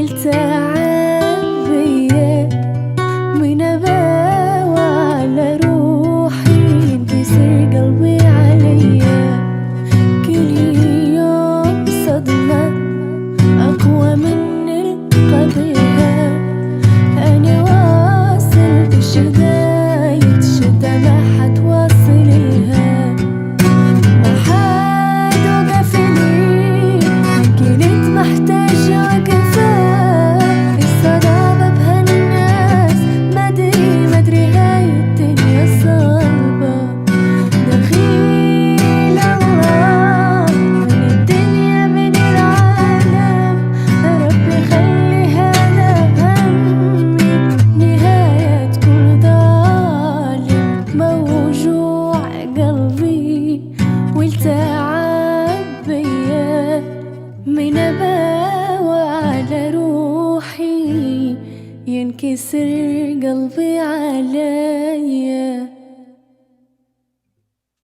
والتعب بيا من أباوى على روحي ينكسر قلبي عليا. كل يوم صدمة أقوى من القضية. أنا واصل بشداية شدة ما حد واصل لها. ما حد وقف لي كنت محتاجة وقفة. الصداقة بهالناس مدري هاي الدنيا صعبة. دخيل الله من الدنيا من العالم. ربي خلي هذا همي نهاية كل ظالم. موجوع قلبي والتعب بيا من أباوى على روحي ينكسر قلبي عليا.